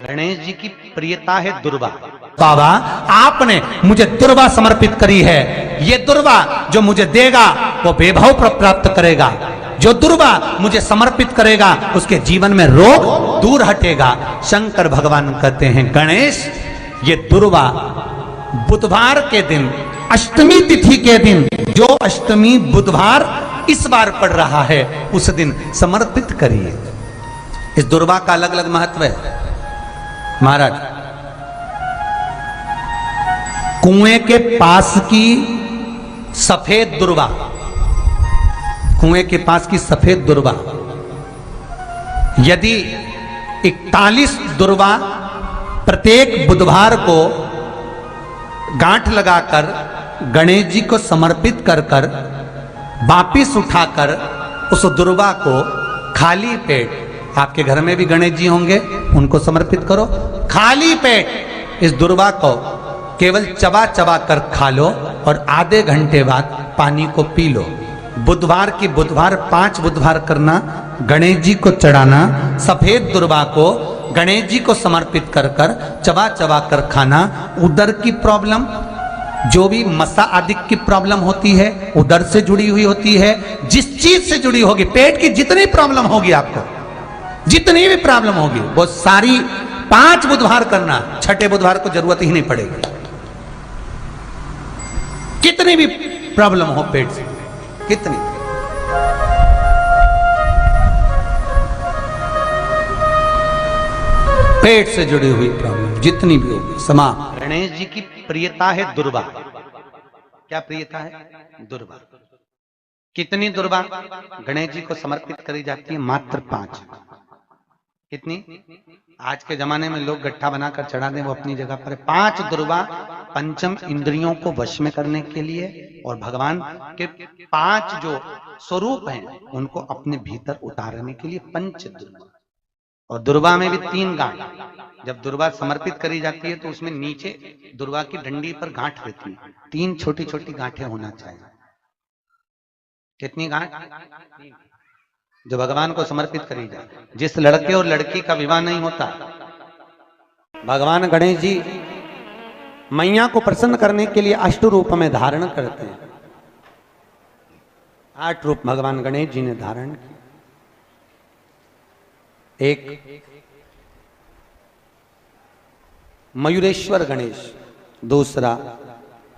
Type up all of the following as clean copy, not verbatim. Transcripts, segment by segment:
गणेश जी की प्रियता है दुर्वा। बाबा आपने मुझे दुर्वा समर्पित करी है, ये दुर्वा जो मुझे देगा वो वैभव प्राप्त करेगा, जो दुर्वा मुझे समर्पित करेगा उसके जीवन में रोग दूर हटेगा। शंकर भगवान कहते हैं गणेश ये दुर्वा बुधवार के दिन अष्टमी तिथि के दिन, जो अष्टमी बुधवार इस बार पड़ रहा है उस दिन समर्पित करिए। इस दुर्वा का अलग अलग महत्व है महाराज। कुएं के पास की सफेद दुर्वा, कुएं के पास की सफेद दुर्वा, यदि 41 दुर्वा प्रत्येक बुधवार को गांठ लगाकर गणेश जी को समर्पित कर कर वापिस उठाकर उस दुर्वा को खाली पेट, आपके घर में भी गणेश जी होंगे उनको समर्पित करो, खाली पेट इस दुर्वा को केवल चबा चबा कर खा लो और आधे घंटे बाद पानी को पी लो। बुधवार की बुधवार 5 बुधवार करना, गणेश जी को चढ़ाना, सफेद दुर्वा को गणेश जी को समर्पित कर कर चबा चबा कर खाना। उदर की प्रॉब्लम, जो भी मसा आदि की प्रॉब्लम होती है उदर से जुड़ी हुई होती है, जिस चीज से जुड़ी होगी, पेट की जितनी प्रॉब्लम होगी आपको, जितनी भी प्रॉब्लम होगी वो सारी 5 बुधवार करना, छठे बुधवार को जरूरत ही नहीं पड़ेगी। कितनी भी प्रॉब्लम हो पेट से, कितनी पेट से जुड़ी हुई प्रॉब्लम जितनी भी होगी समाप्त। गणेश जी की प्रियता है दुर्वा। क्या प्रियता है? दुर्वा। कितनी दुर्वा गणेश जी को समर्पित करी जाती है? मात्र 5। कितनी? आज के जमाने में लोग गट्ठा बनाकर चढ़ा दें, वो अपनी जगह पर 5 दुर्वा पंचम इंद्रियों को वश में करने के लिए और भगवान के 5 जो स्वरूप हैं उनको अपने भीतर उतारने के लिए पंच दुर्वा। और दुर्वा में भी 3 गांठ। जब दुर्वा समर्पित करी जाती है तो उसमें नीचे दुर्वा की डंडी पर गांठ रहती है, 3 छोटी छोटी गांठें होना चाहिए। कितनी गांठ? जो भगवान को समर्पित करी जाए। जिस लड़के और लड़की का विवाह नहीं होता, भगवान गणेश जी मैया को प्रसन्न करने के लिए 8 रूप में धारण करते हैं। 8 रूप भगवान गणेश जी ने धारण किए। एक मयूरेश्वर गणेश, दूसरा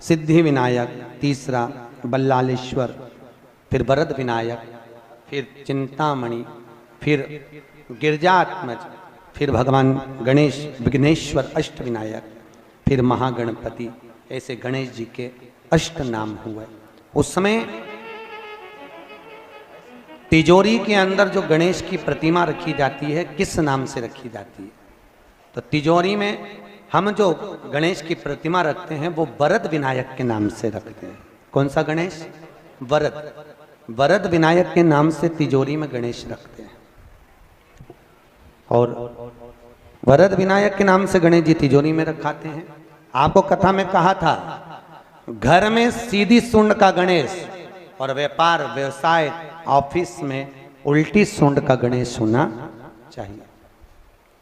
सिद्धि विनायक, तीसरा बल्लालेश्वर, फिर वरद विनायक, फिर चिंतामणि, फिर गिरजात्मज, फिर भगवान गणेश विघ्नेश्वर अष्ट विनायक, फिर महागणपति। ऐसे गणेश जी के 8 नाम हुए। उस समय तिजोरी के अंदर जो गणेश की प्रतिमा रखी जाती है किस नाम से रखी जाती है? तो तिजोरी में हम जो गणेश की प्रतिमा रखते हैं वो वरद विनायक के नाम से रखते हैं। कौन सा गणेश? वरद। वरद विनायक के नाम से तिजोरी में गणेश रखते हैं। और वरद विनायक के नाम से गणेश जी तिजोरी में रखाते हैं। आपको कथा में कहा था, घर में सीधी सूंड का गणेश और व्यापार व्यवसाय ऑफिस में उल्टी सूंड का गणेश होना चाहिए।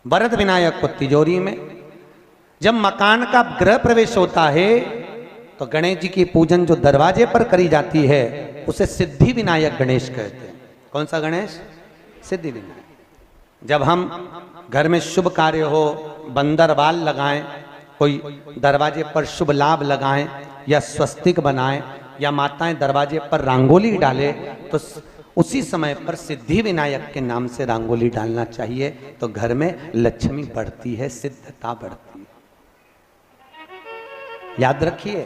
वरद विनायक को तिजोरी में। जब मकान का गृह प्रवेश होता है तो गणेश जी की पूजन जो दरवाजे पर करी जाती है उसे सिद्धि विनायक गणेश कहते हैं। कौन सा गणेश? सिद्धि विनायक। जब हम घर में शुभ कार्य हो, बंदरवाल लगाएं, कोई दरवाजे पर शुभ लाभ लगाएं या स्वस्तिक बनाएं या माताएं दरवाजे पर रंगोली डाले तो उसी समय पर सिद्धि विनायक के नाम से रंगोली डालना चाहिए। तो घर में लक्ष्मी बढ़ती है, सिद्धता बढ़ती है। याद रखिए,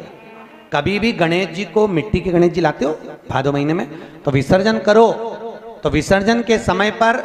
कभी भी गणेश जी को, मिट्टी के गणेश जी लाते हो भादो महीने में, तो विसर्जन करो तो विसर्जन के समय पर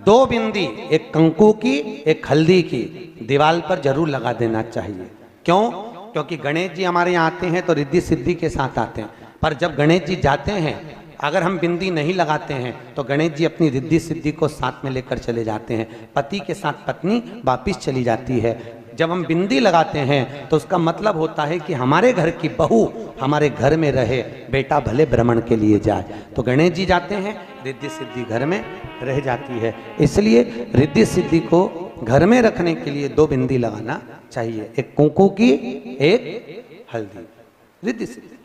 2 बिंदी, एक कंकु की एक हल्दी की, दीवार पर जरूर लगा देना चाहिए। क्यों? क्योंकि गणेश जी हमारे यहाँ आते हैं तो रिद्धि सिद्धि के साथ आते हैं, पर जब गणेश जी जाते हैं अगर हम बिंदी नहीं लगाते हैं तो गणेश जी अपनी रिद्धि सिद्धि को साथ में लेकर चले जाते हैं। पति के साथ पत्नी वापिस चली जाती है। जब हम बिंदी लगाते हैं तो उसका मतलब होता है कि हमारे घर की बहू हमारे घर में रहे, बेटा भले भ्रमण के लिए जाए। तो गणेश जी जाते हैं, रिद्धि सिद्धि घर में रह जाती है। इसलिए रिद्धि सिद्धि को घर में रखने के लिए 2 बिंदी लगाना चाहिए, एक कुंकू की, एक हल्दी, रिद्धि सिद्धि।